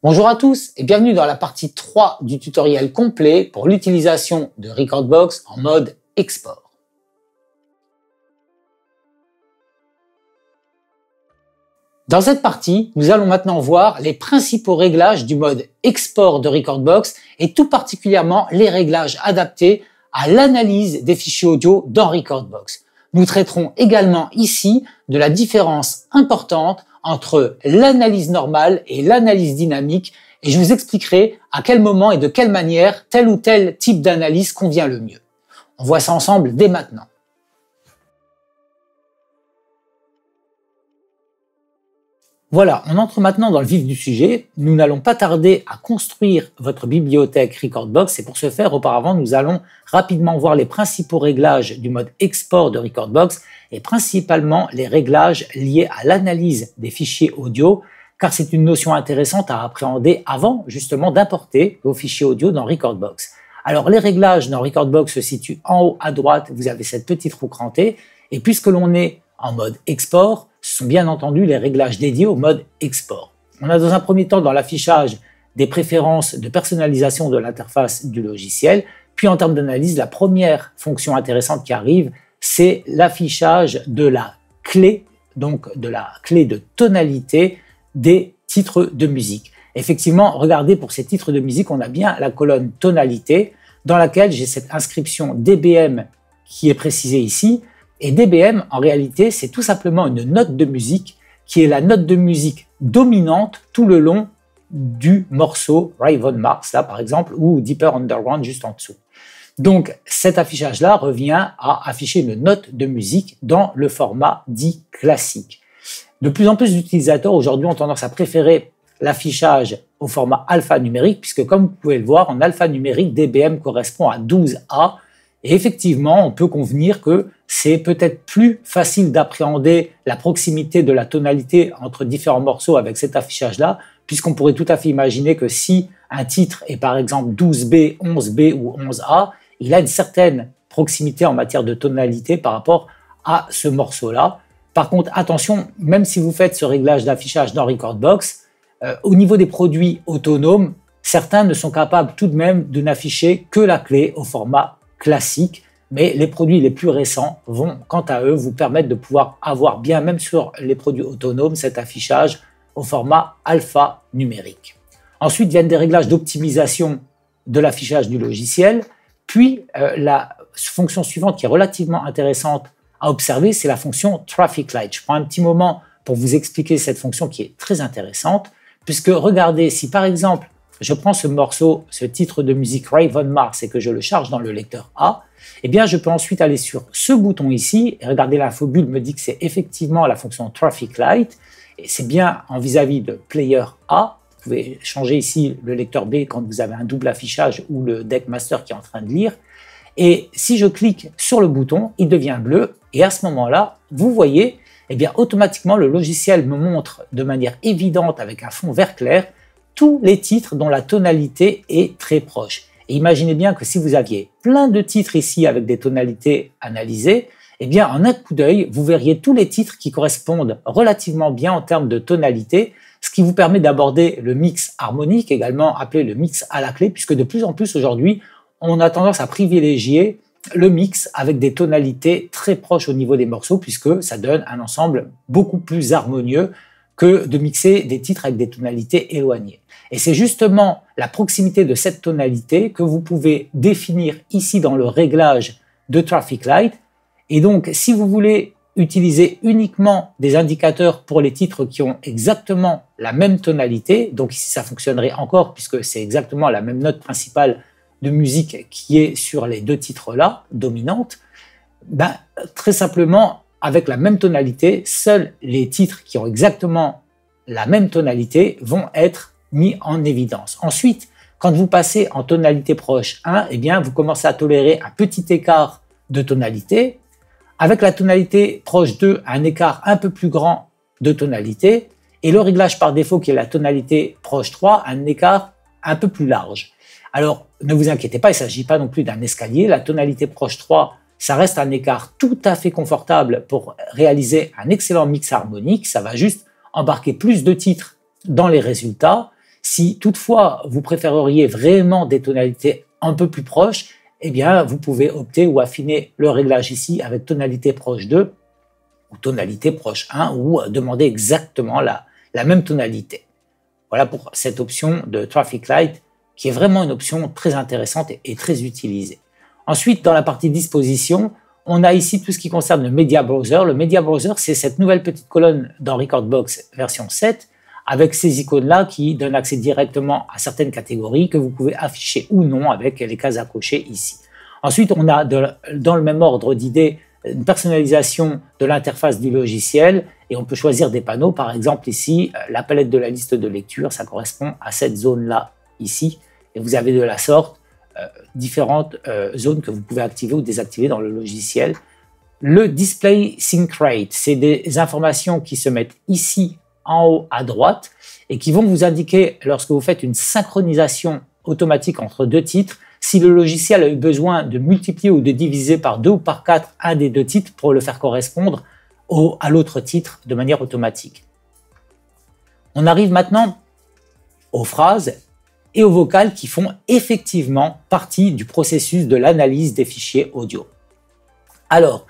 Bonjour à tous et bienvenue dans la partie 3 du tutoriel complet pour l'utilisation de Rekordbox en mode export. Dans cette partie, nous allons maintenant voir les principaux réglages du mode export de Rekordbox et tout particulièrement les réglages adaptés à l'analyse des fichiers audio dans Rekordbox. Nous traiterons également ici de la différence importante entre l'analyse normale et l'analyse dynamique et je vous expliquerai à quel moment et de quelle manière tel ou tel type d'analyse convient le mieux. On voit ça ensemble dès maintenant. Voilà, on entre maintenant dans le vif du sujet. Nous n'allons pas tarder à construire votre bibliothèque Rekordbox et pour ce faire, auparavant, nous allons rapidement voir les principaux réglages du mode export de Rekordbox et principalement les réglages liés à l'analyse des fichiers audio car c'est une notion intéressante à appréhender avant justement d'importer vos fichiers audio dans Rekordbox. Alors les réglages dans Rekordbox se situent en haut à droite, vous avez cette petite roue crantée et puisque l'on est en mode export, ce sont bien entendu les réglages dédiés au mode export. On a dans un premier temps dans l'affichage des préférences de personnalisation de l'interface du logiciel, puis en termes d'analyse, la première fonction intéressante qui arrive, c'est l'affichage de la clé, donc de la clé de tonalité des titres de musique. Effectivement, regardez pour ces titres de musique, on a bien la colonne tonalité dans laquelle j'ai cette inscription DBM qui est précisée ici. Et DBM, en réalité, c'est tout simplement une note de musique qui est la note de musique dominante tout le long du morceau Raven Mars, là par exemple, ou Deeper Underground juste en dessous. Donc cet affichage-là revient à afficher une note de musique dans le format dit classique. De plus en plus d'utilisateurs aujourd'hui ont tendance à préférer l'affichage au format alphanumérique, puisque comme vous pouvez le voir, en alphanumérique, DBM correspond à 12A, et effectivement, on peut convenir que c'est peut-être plus facile d'appréhender la proximité de la tonalité entre différents morceaux avec cet affichage-là, puisqu'on pourrait tout à fait imaginer que si un titre est par exemple 12B, 11B ou 11A, il a une certaine proximité en matière de tonalité par rapport à ce morceau-là. Par contre, attention, même si vous faites ce réglage d'affichage dans Rekordbox, au niveau des produits autonomes, certains ne sont capables tout de même de n'afficher que la clé au format classique, mais les produits les plus récents vont, quant à eux, vous permettre de pouvoir avoir bien, même sur les produits autonomes, cet affichage au format alphanumérique. Ensuite viennent des réglages d'optimisation de l'affichage du logiciel, puis la fonction suivante qui est relativement intéressante à observer, c'est la fonction Traffic Light. Je prends un petit moment pour vous expliquer cette fonction qui est très intéressante, puisque regardez, si par exemple, je prends ce morceau, ce titre de musique Raven Mars et que je le charge dans le lecteur A, eh bien je peux ensuite aller sur ce bouton ici et regardez l'infobulle me dit que c'est effectivement la fonction Traffic Light et c'est bien en vis-à-vis de Player A. Vous pouvez changer ici le lecteur B quand vous avez un double affichage ou le deck master qui est en train de lire. Et si je clique sur le bouton, il devient bleu et à ce moment-là, vous voyez, eh bien automatiquement le logiciel me montre de manière évidente avec un fond vert clair tous les titres dont la tonalité est très proche. Et imaginez bien que si vous aviez plein de titres ici avec des tonalités analysées, eh bien en un coup d'œil, vous verriez tous les titres qui correspondent relativement bien en termes de tonalité, ce qui vous permet d'aborder le mix harmonique, également appelé le mix à la clé, puisque de plus en plus aujourd'hui, on a tendance à privilégier le mix avec des tonalités très proches au niveau des morceaux, puisque ça donne un ensemble beaucoup plus harmonieux que de mixer des titres avec des tonalités éloignées. Et c'est justement la proximité de cette tonalité que vous pouvez définir ici dans le réglage de Traffic Light. Et donc, si vous voulez utiliser uniquement des indicateurs pour les titres qui ont exactement la même tonalité, donc ici ça fonctionnerait encore puisque c'est exactement la même note principale de musique qui est sur les deux titres-là, dominante, très simplement, avec la même tonalité, seuls les titres qui ont exactement la même tonalité vont être mis en évidence. Ensuite, quand vous passez en tonalité proche 1, eh bien, vous commencez à tolérer un petit écart de tonalité. Avec la tonalité proche 2, un écart un peu plus grand de tonalité. Et le réglage par défaut, qui est la tonalité proche 3, un écart un peu plus large. Alors, ne vous inquiétez pas, il ne s'agit pas non plus d'un escalier. La tonalité proche 3, ça reste un écart tout à fait confortable pour réaliser un excellent mix harmonique. Ça va juste embarquer plus de titres dans les résultats. Si toutefois vous préféreriez vraiment des tonalités un peu plus proches, eh bien vous pouvez opter ou affiner le réglage ici avec tonalité proche 2 ou tonalité proche 1 ou demander exactement la même tonalité. Voilà pour cette option de Traffic Light qui est vraiment une option très intéressante et très utilisée. Ensuite, dans la partie disposition, on a ici tout ce qui concerne le Media Browser. Le Media Browser, c'est cette nouvelle petite colonne dans Rekordbox version 7 avec ces icônes-là qui donnent accès directement à certaines catégories que vous pouvez afficher ou non avec les cases à cocher ici. Ensuite, on a dans le même ordre d'idées une personnalisation de l'interface du logiciel et on peut choisir des panneaux. Par exemple, ici, la palette de la liste de lecture, ça correspond à cette zone-là ici. Et vous avez de la sorte différentes zones que vous pouvez activer ou désactiver dans le logiciel. Le Display Sync Rate, c'est des informations qui se mettent ici en haut à droite et qui vont vous indiquer lorsque vous faites une synchronisation automatique entre deux titres, si le logiciel a eu besoin de multiplier ou de diviser par 2 ou par 4 un des deux titres pour le faire correspondre à l'autre titre de manière automatique. On arrive maintenant aux phrases et aux vocales qui font effectivement partie du processus de l'analyse des fichiers audio. Alors,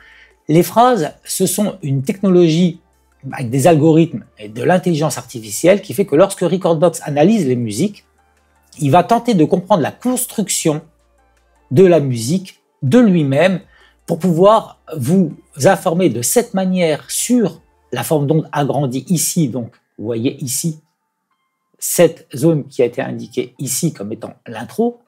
les phrases, ce sont une technologie avec des algorithmes et de l'intelligence artificielle qui fait que lorsque Rekordbox analyse les musiques, il va tenter de comprendre la construction de la musique de lui-même pour pouvoir vous informer de cette manière sur la forme d'onde agrandie ici. Donc, vous voyez ici, cette zone qui a été indiquée ici comme étant l'intro,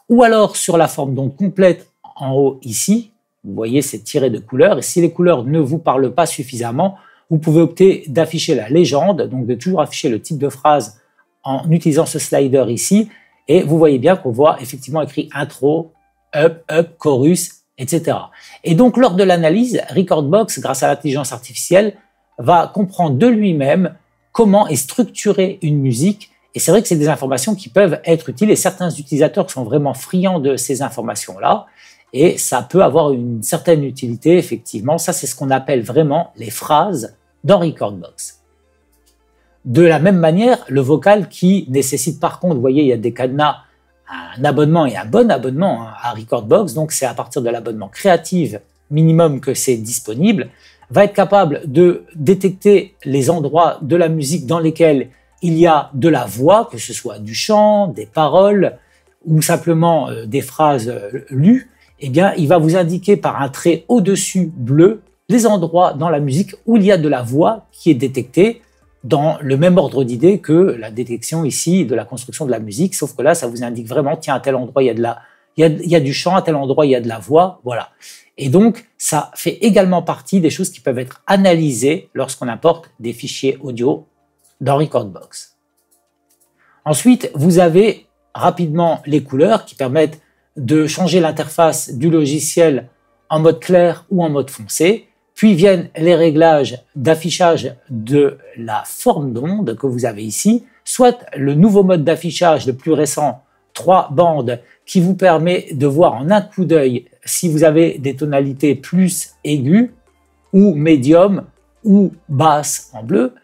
ou alors sur la forme d'onde complète en haut ici, vous voyez c'est tiré de couleurs, et si les couleurs ne vous parlent pas suffisamment, vous pouvez opter d'afficher la légende, donc de toujours afficher le type de phrase en utilisant ce slider ici, et vous voyez bien qu'on voit effectivement écrit intro, up, chorus, etc. Et donc lors de l'analyse, Rekordbox, grâce à l'intelligence artificielle, va comprendre de lui-même comment est structurée une musique. Et c'est vrai que c'est des informations qui peuvent être utiles et certains utilisateurs sont vraiment friands de ces informations-là. Et ça peut avoir une certaine utilité, effectivement. Ça, c'est ce qu'on appelle vraiment les phrases dans Rekordbox. De la même manière, le vocal qui nécessite par contre, vous voyez, il y a des cadenas, un abonnement et un bon abonnement à Rekordbox. Donc, c'est à partir de l'abonnement Creative minimum que c'est disponible, va être capable de détecter les endroits de la musique dans lesquels il y a de la voix, que ce soit du chant, des paroles ou simplement des phrases lues. Eh bien, il va vous indiquer par un trait au-dessus bleu les endroits dans la musique où il y a de la voix qui est détectée dans le même ordre d'idée que la détection ici de la construction de la musique, sauf que là, ça vous indique vraiment, tiens, à tel endroit, il y a du chant, à tel endroit, il y a de la voix, voilà. Et donc, ça fait également partie des choses qui peuvent être analysées lorsqu'on importe des fichiers audio dans Rekordbox. Ensuite, vous avez rapidement les couleurs qui permettent de changer l'interface du logiciel en mode clair ou en mode foncé. Puis viennent les réglages d'affichage de la forme d'onde que vous avez ici, soit le nouveau mode d'affichage le plus récent, 3 bandes, qui vous permet de voir en un coup d'œil si vous avez des tonalités plus aiguës ou médium ou basse en bleu.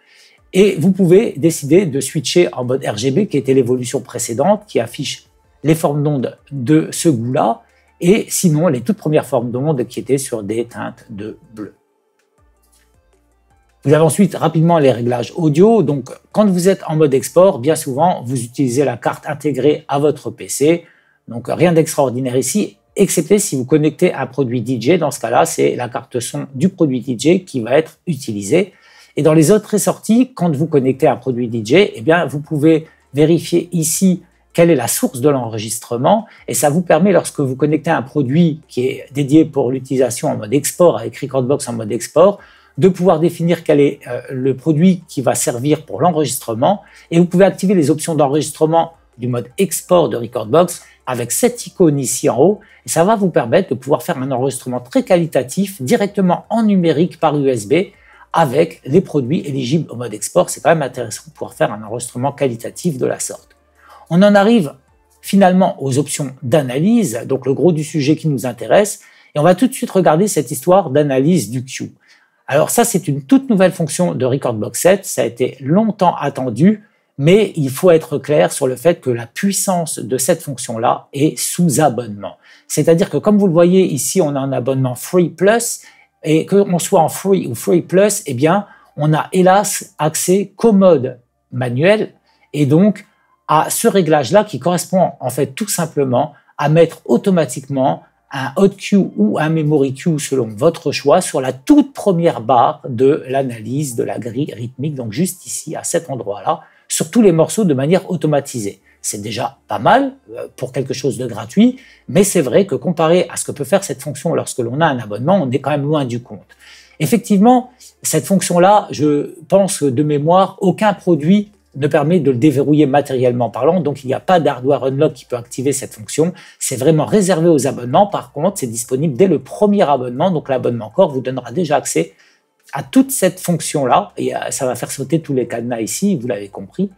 Et vous pouvez décider de switcher en mode RGB, qui était l'évolution précédente, qui affiche les formes d'onde de ce goût-là, et sinon les toutes premières formes d'onde qui étaient sur des teintes de bleu. Vous avez ensuite rapidement les réglages audio. Donc, quand vous êtes en mode export, bien souvent, vous utilisez la carte intégrée à votre PC. Donc, rien d'extraordinaire ici, excepté si vous connectez un produit DJ. Dans ce cas-là, c'est la carte son du produit DJ qui va être utilisée. Et dans les autres ressorties, quand vous connectez un produit DJ, eh bien, vous pouvez vérifier ici quelle est la source de l'enregistrement. Et ça vous permet, lorsque vous connectez un produit qui est dédié pour l'utilisation en mode export, avec Rekordbox en mode export, de pouvoir définir quel est le produit qui va servir pour l'enregistrement. Et vous pouvez activer les options d'enregistrement du mode export de Rekordbox avec cette icône ici en haut. Et ça va vous permettre de pouvoir faire un enregistrement très qualitatif directement en numérique par USB avec les produits éligibles au mode export. C'est quand même intéressant de pouvoir faire un enregistrement qualitatif de la sorte. On en arrive finalement aux options d'analyse, donc le gros du sujet qui nous intéresse. Et on va tout de suite regarder cette histoire d'analyse du Q. Alors ça, c'est une toute nouvelle fonction de Rekordbox 7, ça a été longtemps attendu, mais il faut être clair sur le fait que la puissance de cette fonction-là est sous abonnement. C'est-à-dire que comme vous le voyez ici, on a un abonnement Free Plus, et qu'on soit en Free ou Free Plus, eh bien, on a hélas accès qu'au mode manuel, et donc à ce réglage-là qui correspond en fait tout simplement à mettre automatiquement un hot cue ou un memory cue selon votre choix sur la toute première barre de l'analyse de la grille rythmique, donc juste ici à cet endroit-là, sur tous les morceaux de manière automatisée. C'est déjà pas mal pour quelque chose de gratuit, mais c'est vrai que comparé à ce que peut faire cette fonction lorsque l'on a un abonnement, on est quand même loin du compte. Effectivement, cette fonction-là, je pense que de mémoire, aucun produit ne permet de le déverrouiller matériellement parlant, donc il n'y a pas d'hardware unlock qui peut activer cette fonction. C'est vraiment réservé aux abonnements. Par contre, c'est disponible dès le premier abonnement, donc l'abonnement Core vous donnera déjà accès à toute cette fonction-là, et ça va faire sauter tous les cadenas ici, vous l'avez compris.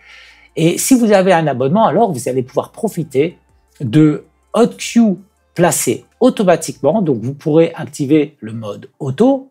Et si vous avez un abonnement, alors vous allez pouvoir profiter de hot cue placés automatiquement, donc vous pourrez activer le mode auto,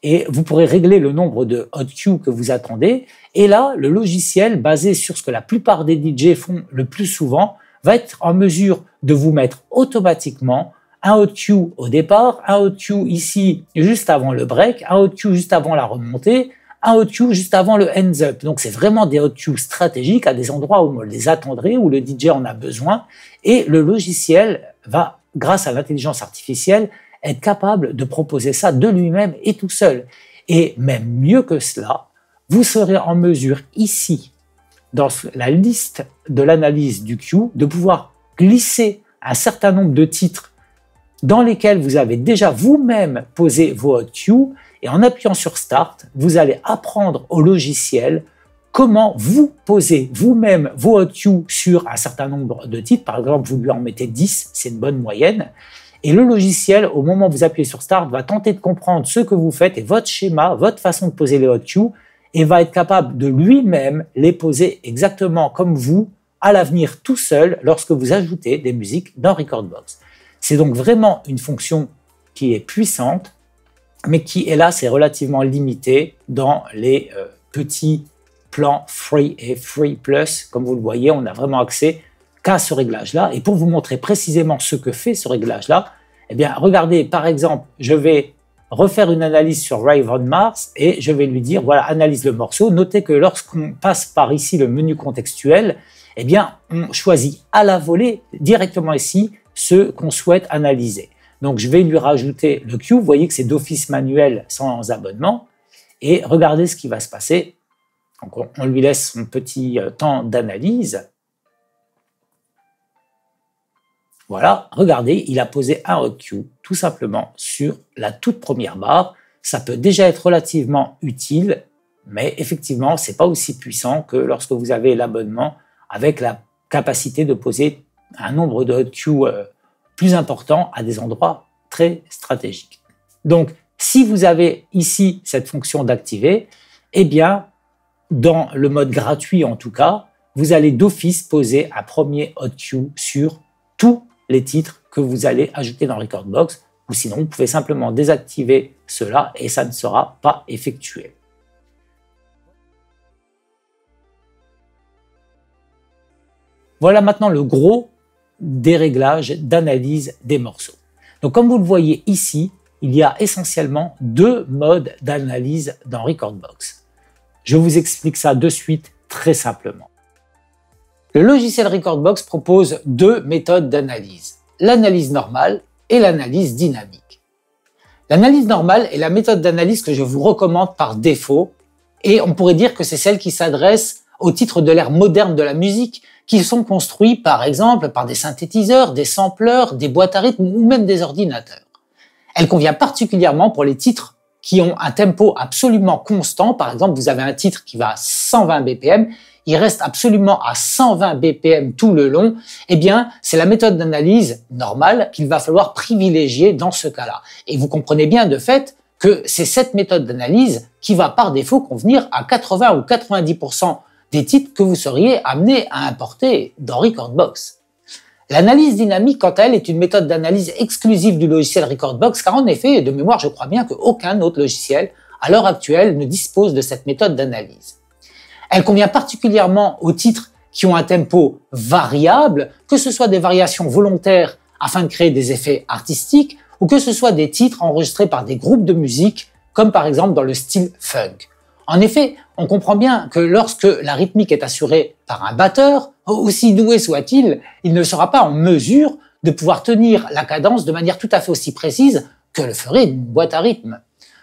et vous pourrez régler le nombre de hot cue que vous attendez. Et là, le logiciel, basé sur ce que la plupart des DJ font le plus souvent, va être en mesure de vous mettre automatiquement un hot cue au départ, un hot cue ici juste avant le break, un hot cue juste avant la remontée, un hot cue juste avant le hands up. Donc c'est vraiment des hot cues stratégiques à des endroits où on les attendrait, où le DJ en a besoin. Et le logiciel va, grâce à l'intelligence artificielle, être capable de proposer ça de lui-même et tout seul. Et même mieux que cela, vous serez en mesure ici, dans la liste de l'analyse du cue, de pouvoir glisser un certain nombre de titres dans lesquels vous avez déjà vous-même posé vos hot cues, et en appuyant sur Start, vous allez apprendre au logiciel comment vous posez vous-même vos hot cues sur un certain nombre de titres. Par exemple, vous lui en mettez 10, c'est une bonne moyenne. Et le logiciel, au moment où vous appuyez sur Start, va tenter de comprendre ce que vous faites et votre schéma, votre façon de poser les hot cues, et va être capable de lui-même les poser exactement comme vous, à l'avenir tout seul, lorsque vous ajoutez des musiques dans Recordbox. C'est donc vraiment une fonction qui est puissante, mais qui, hélas, est relativement limitée dans les petits plans Free et Free Plus. Comme vous le voyez, on n'a vraiment accès qu'à ce réglage-là. Et pour vous montrer précisément ce que fait ce réglage-là, eh bien, regardez, par exemple, je vais refaire une analyse sur Rave on Mars et je vais lui dire, voilà, analyse le morceau. Notez que lorsqu'on passe par ici le menu contextuel, eh bien, on choisit à la volée, directement ici, ce qu'on souhaite analyser. Donc, je vais lui rajouter le cue. Vous voyez que c'est d'office manuel sans abonnement. Et regardez ce qui va se passer. Donc, on lui laisse son petit temps d'analyse. Voilà, regardez, il a posé un hot cue tout simplement sur la toute première barre. Ça peut déjà être relativement utile, mais effectivement, c'est pas aussi puissant que lorsque vous avez l'abonnement avec la capacité de poser un nombre de hot cues plus important à des endroits très stratégiques. Donc, si vous avez ici cette fonction d'activer, eh bien, dans le mode gratuit en tout cas, vous allez d'office poser un premier hot cue sur tous les titres que vous allez ajouter dans Recordbox, ou sinon vous pouvez simplement désactiver cela et ça ne sera pas effectué. Voilà maintenant le gros des réglages d'analyse des morceaux. Donc comme vous le voyez ici, il y a essentiellement deux modes d'analyse dans Recordbox. Je vous explique ça de suite très simplement. Le logiciel Recordbox propose deux méthodes d'analyse, l'analyse normale et l'analyse dynamique. L'analyse normale est la méthode d'analyse que je vous recommande par défaut et on pourrait dire que c'est celle qui s'adresse aux titres de l'ère moderne de la musique qui sont construits par exemple par des synthétiseurs, des sampleurs, des boîtes à rythme ou même des ordinateurs. Elle convient particulièrement pour les titres qui ont un tempo absolument constant. Par exemple, vous avez un titre qui va à 120 BPM, il reste absolument à 120 BPM tout le long, eh bien, c'est la méthode d'analyse normale qu'il va falloir privilégier dans ce cas-là. Et vous comprenez bien de fait que c'est cette méthode d'analyse qui va par défaut convenir à 80 ou 90% des titres que vous seriez amené à importer dans Recordbox. L'analyse dynamique, quant à elle, est une méthode d'analyse exclusive du logiciel Recordbox, car en effet, de mémoire, je crois bien qu'aucun autre logiciel, à l'heure actuelle, ne dispose de cette méthode d'analyse. Elle convient particulièrement aux titres qui ont un tempo variable, que ce soit des variations volontaires afin de créer des effets artistiques, ou que ce soit des titres enregistrés par des groupes de musique, comme par exemple dans le style funk. En effet, on comprend bien que lorsque la rythmique est assurée par un batteur, aussi doué soit-il, il ne sera pas en mesure de pouvoir tenir la cadence de manière tout à fait aussi précise que le ferait une boîte à rythme.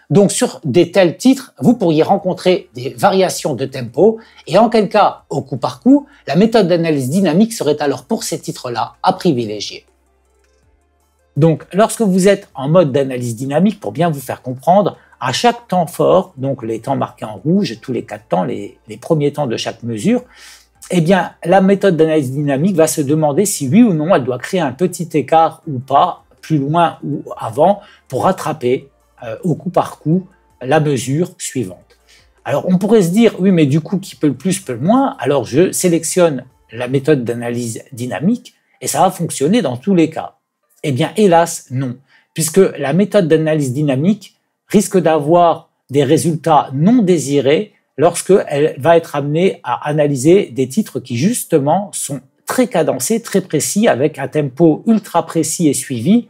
Donc sur des tels titres, vous pourriez rencontrer des variations de tempo et en quel cas, au coup par coup, la méthode d'analyse dynamique serait alors pour ces titres-là à privilégier. Donc lorsque vous êtes en mode d'analyse dynamique, pour bien vous faire comprendre, à chaque temps fort, donc les temps marqués en rouge, tous les 4 temps, les premiers temps de chaque mesure, eh bien la méthode d'analyse dynamique va se demander si oui ou non elle doit créer un petit écart ou pas, plus loin ou avant, pour rattraper au coup par coup la mesure suivante. Alors on pourrait se dire, oui mais du coup qui peut le plus peut le moins, alors je sélectionne la méthode d'analyse dynamique et ça va fonctionner dans tous les cas. Eh bien hélas non, puisque la méthode d'analyse dynamique risque d'avoir des résultats non désirés lorsqu'elle va être amenée à analyser des titres qui justement sont très cadencés, très précis, avec un tempo ultra précis et suivi,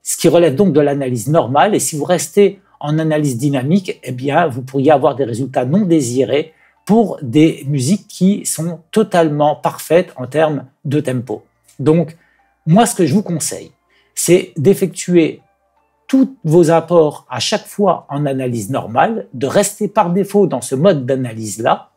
ce qui relève donc de l'analyse normale. Et si vous restez en analyse dynamique, eh bien, vous pourriez avoir des résultats non désirés pour des musiques qui sont totalement parfaites en termes de tempo. Donc, moi, ce que je vous conseille, c'est d'effectuer tous vos apports à chaque fois en analyse normale, de rester par défaut dans ce mode d'analyse-là,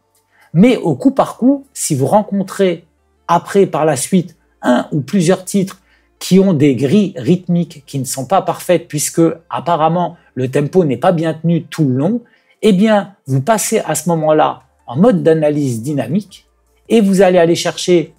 mais au coup par coup, si vous rencontrez après, par la suite, un ou plusieurs titres qui ont des grilles rythmiques qui ne sont pas parfaites puisque apparemment le tempo n'est pas bien tenu tout le long, eh bien vous passez à ce moment-là en mode d'analyse dynamique et vous allez aller chercher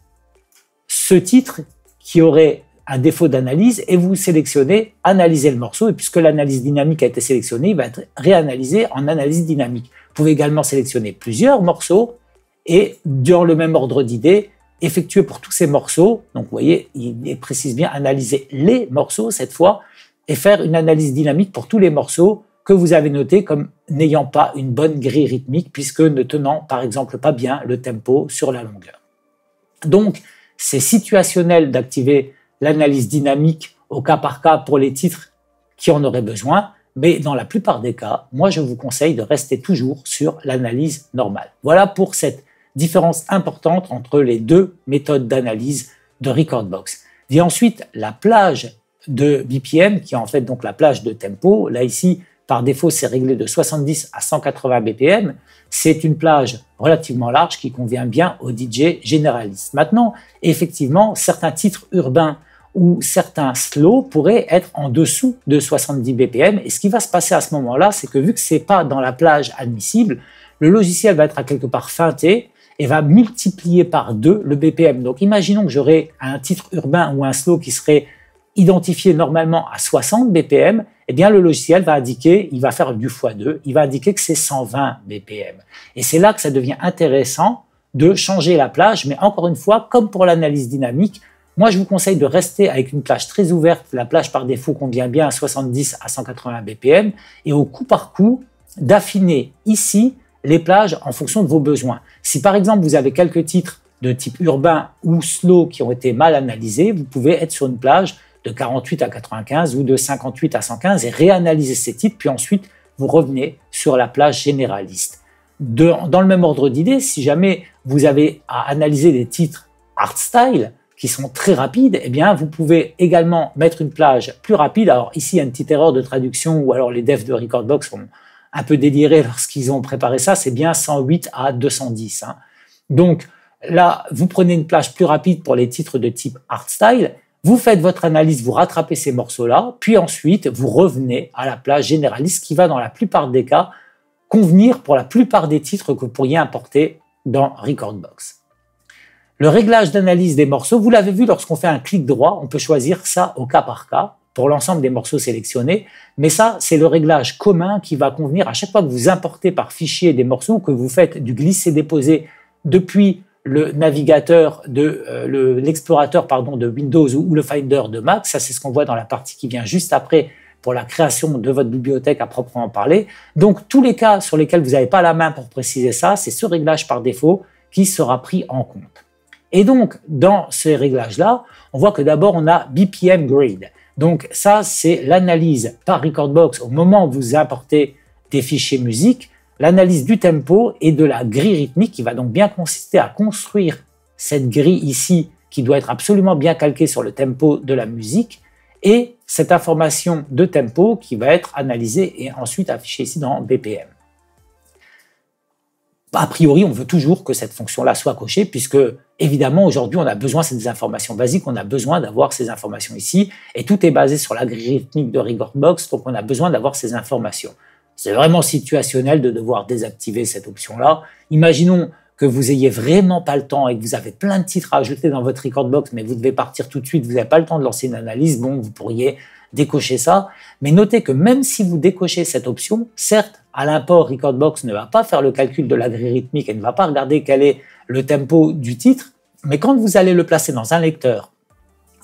ce titre qui aurait un défaut d'analyse et vous sélectionnez, analysez le morceau et puisque l'analyse dynamique a été sélectionnée, il va être réanalysé en analyse dynamique. Vous pouvez également sélectionner plusieurs morceaux et dans le même ordre d'idées, effectuer pour tous ces morceaux, donc vous voyez, il précise bien analyser les morceaux cette fois, et faire une analyse dynamique pour tous les morceaux que vous avez notés comme n'ayant pas une bonne grille rythmique, puisque ne tenant par exemple pas bien le tempo sur la longueur. Donc, c'est situationnel d'activer l'analyse dynamique au cas par cas pour les titres qui en auraient besoin, mais dans la plupart des cas, moi je vous conseille de rester toujours sur l'analyse normale. Voilà pour cette différence importante entre les deux méthodes d'analyse de Rekordbox. Vient ensuite la plage de BPM, qui est en fait donc la plage de tempo. Là ici, par défaut, c'est réglé de 70 à 180 BPM. C'est une plage relativement large qui convient bien aux DJ généralistes. Maintenant, effectivement, certains titres urbains ou certains slow pourraient être en dessous de 70 BPM. Et ce qui va se passer à ce moment-là, c'est que vu que c'est pas dans la plage admissible, le logiciel va être à quelque part feinté et va multiplier par 2 le BPM. Donc imaginons que j'aurais un titre urbain ou un slow qui serait identifié normalement à 60 BPM, eh bien le logiciel va indiquer, il va faire du x2, il va indiquer que c'est 120 BPM. Et c'est là que ça devient intéressant de changer la plage, mais encore une fois, comme pour l'analyse dynamique, moi je vous conseille de rester avec une plage très ouverte, la plage par défaut convient bien à 70 à 180 BPM, et au coup par coup, d'affiner ici les plages en fonction de vos besoins. Si par exemple vous avez quelques titres de type urbain ou slow qui ont été mal analysés, vous pouvez être sur une plage de 48 à 95 ou de 58 à 115 et réanalyser ces titres, puis ensuite vous revenez sur la plage généraliste. Dans le même ordre d'idée, si jamais vous avez à analyser des titres hardstyle qui sont très rapides, eh bien vous pouvez également mettre une plage plus rapide. Alors ici, il y a une petite erreur de traduction ou alors les devs de Rekordbox ont un peu déliré lorsqu'ils ont préparé ça, c'est bien 108 à 210. Donc là, vous prenez une plage plus rapide pour les titres de type hardstyle, vous faites votre analyse, vous rattrapez ces morceaux-là, puis ensuite vous revenez à la plage généraliste qui va dans la plupart des cas convenir pour la plupart des titres que vous pourriez importer dans Rekordbox. Le réglage d'analyse des morceaux, vous l'avez vu lorsqu'on fait un clic droit, on peut choisir ça au cas par cas pour l'ensemble des morceaux sélectionnés, mais ça c'est le réglage commun qui va convenir à chaque fois que vous importez par fichier des morceaux, que vous faites du glisser-déposer depuis le navigateur l'explorateur de Windows ou le Finder de Mac. Ça c'est ce qu'on voit dans la partie qui vient juste après pour la création de votre bibliothèque à proprement parler. Donc, tous les cas sur lesquels vous n'avez pas la main pour préciser ça, c'est ce réglage par défaut qui sera pris en compte. Et donc, dans ces réglages-là, on voit que d'abord, on a BPM Grid. Donc, ça, c'est l'analyse par Recordbox au moment où vous importez des fichiers musique, l'analyse du tempo et de la grille rythmique qui va donc bien consister à construire cette grille ici qui doit être absolument bien calquée sur le tempo de la musique et cette information de tempo qui va être analysée et ensuite affichée ici dans BPM. A priori, on veut toujours que cette fonction-là soit cochée puisque, évidemment, aujourd'hui, on a besoin, c'est des informations basiques, on a besoin d'avoir ces informations ici et tout est basé sur la grille rythmique de Recordbox, donc on a besoin d'avoir ces informations. C'est vraiment situationnel de devoir désactiver cette option-là. Imaginons que vous ayez vraiment pas le temps et que vous avez plein de titres à ajouter dans votre Recordbox, mais vous devez partir tout de suite, vous n'avez pas le temps de lancer une analyse, bon, vous pourriez décocher ça. Mais notez que même si vous décochez cette option, certes, à l'import, Recordbox ne va pas faire le calcul de la grille rythmique et ne va pas regarder quel est le tempo du titre, mais quand vous allez le placer dans un lecteur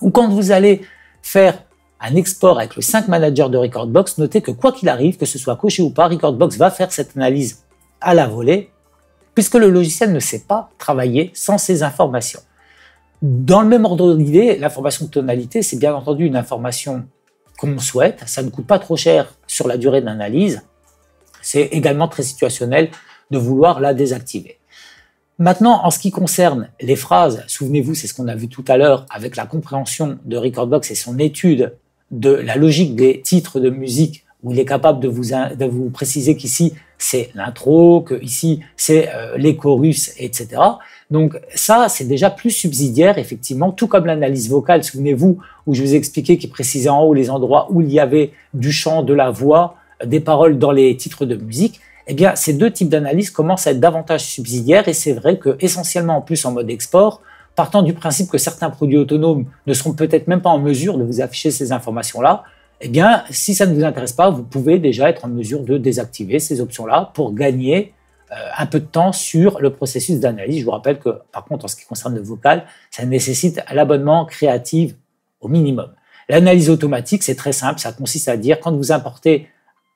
ou quand vous allez faire un export avec le Sync Manager de Recordbox, notez que quoi qu'il arrive, que ce soit coché ou pas, Recordbox va faire cette analyse à la volée, puisque le logiciel ne sait pas travailler sans ces informations. Dans le même ordre d'idée, l'information de tonalité, c'est bien entendu une information qu'on souhaite, ça ne coûte pas trop cher sur la durée d'analyse, c'est également très situationnel de vouloir la désactiver. Maintenant, en ce qui concerne les phrases, souvenez-vous, c'est ce qu'on a vu tout à l'heure avec la compréhension de Recordbox et son étude de la logique des titres de musique, où il est capable de vous préciser qu'ici c'est l'intro, que ici c'est les chorus, etc. Donc ça, c'est déjà plus subsidiaire, effectivement, tout comme l'analyse vocale, souvenez-vous, où je vous ai expliqué qu'il précisait en haut les endroits où il y avait du chant, de la voix, des paroles dans les titres de musique. Eh bien, ces deux types d'analyse commencent à être davantage subsidiaires et c'est vrai que, essentiellement en plus en mode export, partant du principe que certains produits autonomes ne seront peut-être même pas en mesure de vous afficher ces informations-là, eh bien, si ça ne vous intéresse pas, vous pouvez déjà être en mesure de désactiver ces options-là pour gagner un peu de temps sur le processus d'analyse. Je vous rappelle que, par contre, en ce qui concerne le vocal, ça nécessite l'abonnement Creative au minimum. L'analyse automatique, c'est très simple, ça consiste à dire, quand vous importez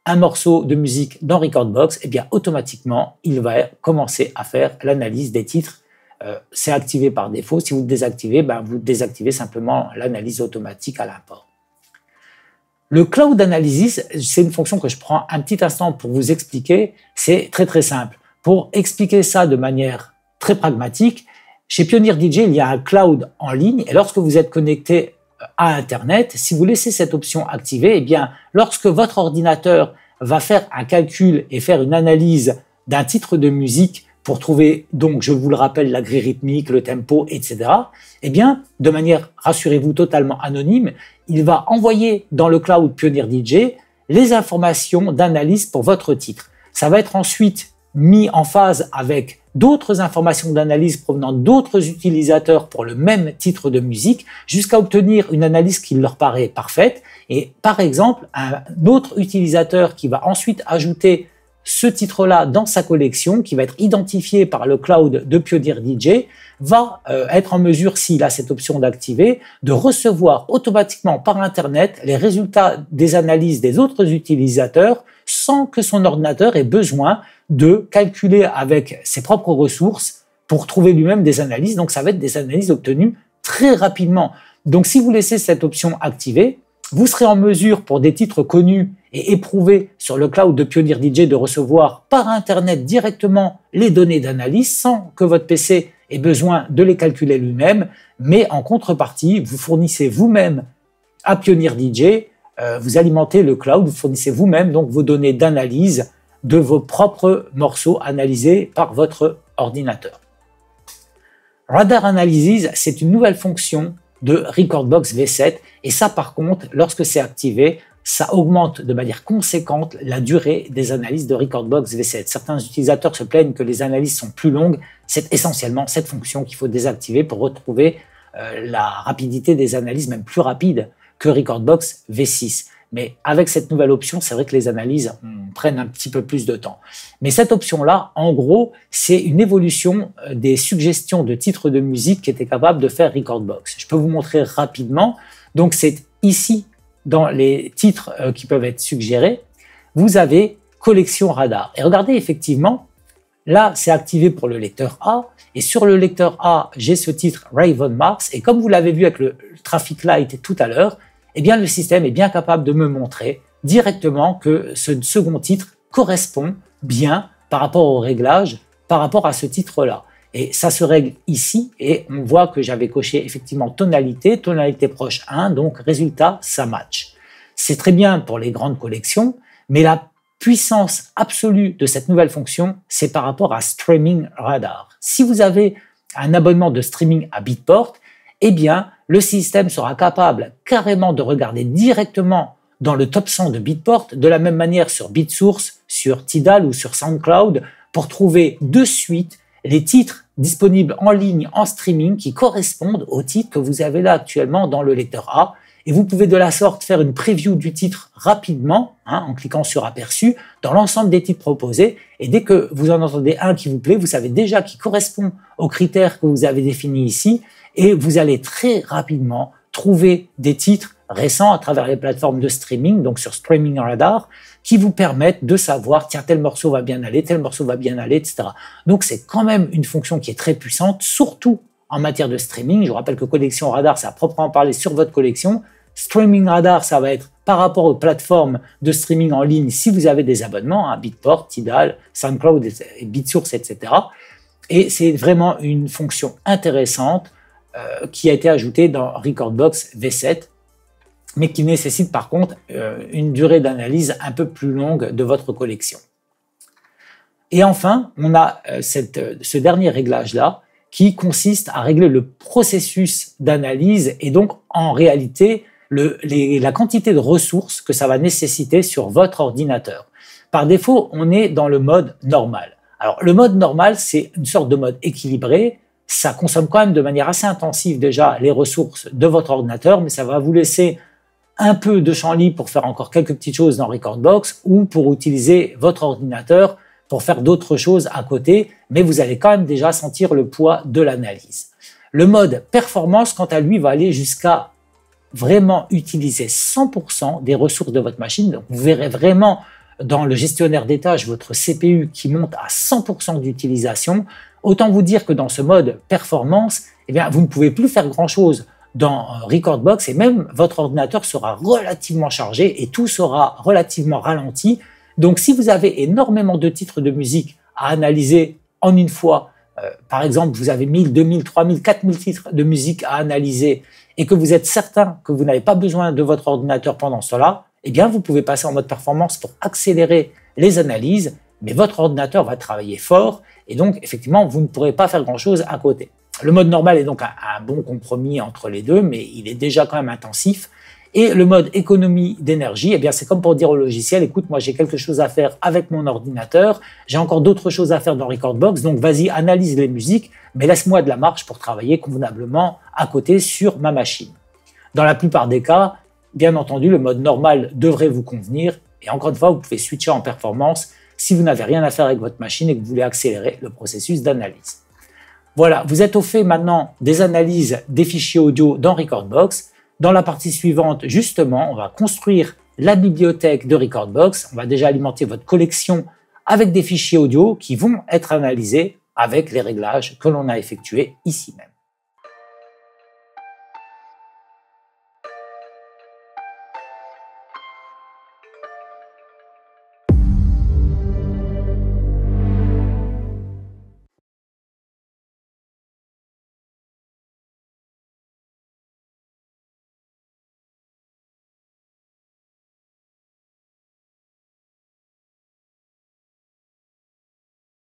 un morceau de musique dans Recordbox, eh bien, automatiquement, il va commencer à faire l'analyse des titres. C'est activé par défaut. Si vous le désactivez, vous désactivez simplement l'analyse automatique à l'import. Le Cloud Analysis, c'est une fonction que je prends un petit instant pour vous expliquer. C'est très très simple. Pour expliquer ça de manière très pragmatique, chez Pioneer DJ, il y a un cloud en ligne et lorsque vous êtes connecté à Internet, si vous laissez cette option activée, eh bien, lorsque votre ordinateur va faire un calcul et faire une analyse d'un titre de musique pour trouver, donc, je vous le rappelle, la grille rythmique, le tempo, etc., eh bien, de manière, rassurez-vous, totalement anonyme, il va envoyer dans le cloud Pioneer DJ les informations d'analyse pour votre titre. Ça va être ensuite mis en phase avec d'autres informations d'analyse provenant d'autres utilisateurs pour le même titre de musique, jusqu'à obtenir une analyse qui leur paraît parfaite. Et par exemple, un autre utilisateur qui va ensuite ajouter ce titre-là dans sa collection, qui va être identifié par le cloud de Pioneer DJ, va être en mesure, s'il a cette option d'activer, de recevoir automatiquement par Internet les résultats des analyses des autres utilisateurs sans que son ordinateur ait besoin de calculer avec ses propres ressources pour trouver lui-même des analyses. Donc, ça va être des analyses obtenues très rapidement. Donc, si vous laissez cette option activée, vous serez en mesure, pour des titres connus et éprouvés sur le cloud de Pioneer DJ, de recevoir par Internet directement les données d'analyse sans que votre PC ait besoin de les calculer lui-même. Mais en contrepartie, vous fournissez vous-même à Pioneer DJ, vous alimentez le cloud, vous fournissez vous-même donc vos données d'analyse de vos propres morceaux analysés par votre ordinateur. Radar Analysis, c'est une nouvelle fonction de Recordbox V7 et ça par contre, lorsque c'est activé, ça augmente de manière conséquente la durée des analyses de Recordbox V7. Certains utilisateurs se plaignent que les analyses sont plus longues. C'est essentiellement cette fonction qu'il faut désactiver pour retrouver la rapidité des analyses, même plus rapide que Recordbox V6. Mais avec cette nouvelle option, c'est vrai que les analyses prennent un petit peu plus de temps. Mais cette option-là, en gros, c'est une évolution des suggestions de titres de musique qu'était capable de faire Recordbox. Je peux vous montrer rapidement. Donc, c'est ici dans les titres qui peuvent être suggérés, vous avez collection radar. Et regardez, effectivement, là, c'est activé pour le lecteur A. Et sur le lecteur A, j'ai ce titre Raven Mars. Et comme vous l'avez vu avec le traffic light tout à l'heure, eh bien, le système est bien capable de me montrer directement que ce second titre correspond bien par rapport au réglage, par rapport à ce titre-là. Et ça se règle ici, et on voit que j'avais coché effectivement tonalité proche 1, donc résultat, ça match. C'est très bien pour les grandes collections, mais la puissance absolue de cette nouvelle fonction, c'est par rapport à Streaming Radar. Si vous avez un abonnement de streaming à Beatport, eh bien, le système sera capable carrément de regarder directement dans le top 100 de Beatport, de la même manière sur BeatSource, sur Tidal ou sur SoundCloud, pour trouver de suite les titres disponibles en ligne, en streaming, qui correspondent aux titres que vous avez là actuellement dans le lecteur A. Et vous pouvez de la sorte faire une preview du titre rapidement, en cliquant sur aperçu, dans l'ensemble des titres proposés. Et dès que vous en entendez un qui vous plaît, vous savez déjà qu'il correspond aux critères que vous avez définis ici. Et vous allez très rapidement trouver des titres récents à travers les plateformes de streaming, donc sur Streaming Radar, qui vous permettent de savoir, tiens, tel morceau va bien aller, tel morceau va bien aller, etc. Donc c'est quand même une fonction qui est très puissante, surtout en matière de streaming. Je vous rappelle que Collection Radar, ça a proprement parlé sur votre collection. Streaming Radar, ça va être par rapport aux plateformes de streaming en ligne si vous avez des abonnements, Beatport, Tidal, SoundCloud, BeatSource, etc. Et c'est vraiment une fonction intéressante qui a été ajoutée dans Recordbox V7, mais qui nécessite par contre une durée d'analyse un peu plus longue de votre collection. Et enfin, on a ce dernier réglage-là qui consiste à régler le processus d'analyse et donc en réalité la quantité de ressources que ça va nécessiter sur votre ordinateur. Par défaut, on est dans le mode normal. Alors le mode normal, c'est une sorte de mode équilibré. Ça consomme quand même de manière assez intensive déjà les ressources de votre ordinateur, mais ça va vous laisser un peu de champ libre pour faire encore quelques petites choses dans Recordbox ou pour utiliser votre ordinateur pour faire d'autres choses à côté, mais vous allez quand même déjà sentir le poids de l'analyse. Le mode performance, quant à lui, va aller jusqu'à vraiment utiliser 100% des ressources de votre machine. Donc, vous verrez vraiment dans le gestionnaire des tâches votre CPU qui monte à 100% d'utilisation. Autant vous dire que dans ce mode performance, eh bien, vous ne pouvez plus faire grand-chose dans Recordbox et même votre ordinateur sera relativement chargé et tout sera relativement ralenti. Donc, si vous avez énormément de titres de musique à analyser en une fois, par exemple, vous avez 1000, 2000, 3000, 4000 titres de musique à analyser et que vous êtes certain que vous n'avez pas besoin de votre ordinateur pendant cela, eh bien, vous pouvez passer en mode performance pour accélérer les analyses, mais votre ordinateur va travailler fort et donc, effectivement, vous ne pourrez pas faire grand-chose à côté. Le mode normal est donc un bon compromis entre les deux, mais il est déjà quand même intensif. Et le mode économie d'énergie, eh bien, c'est comme pour dire au logiciel, écoute, moi, j'ai quelque chose à faire avec mon ordinateur, j'ai encore d'autres choses à faire dans Recordbox, donc vas-y, analyse les musiques, mais laisse-moi de la marge pour travailler convenablement à côté sur ma machine. Dans la plupart des cas, bien entendu, le mode normal devrait vous convenir, et encore une fois, vous pouvez switcher en performance si vous n'avez rien à faire avec votre machine et que vous voulez accélérer le processus d'analyse. Voilà, vous êtes au fait maintenant des analyses des fichiers audio dans Recordbox. Dans la partie suivante, justement, on va construire la bibliothèque de Recordbox. On va déjà alimenter votre collection avec des fichiers audio qui vont être analysés avec les réglages que l'on a effectués ici même.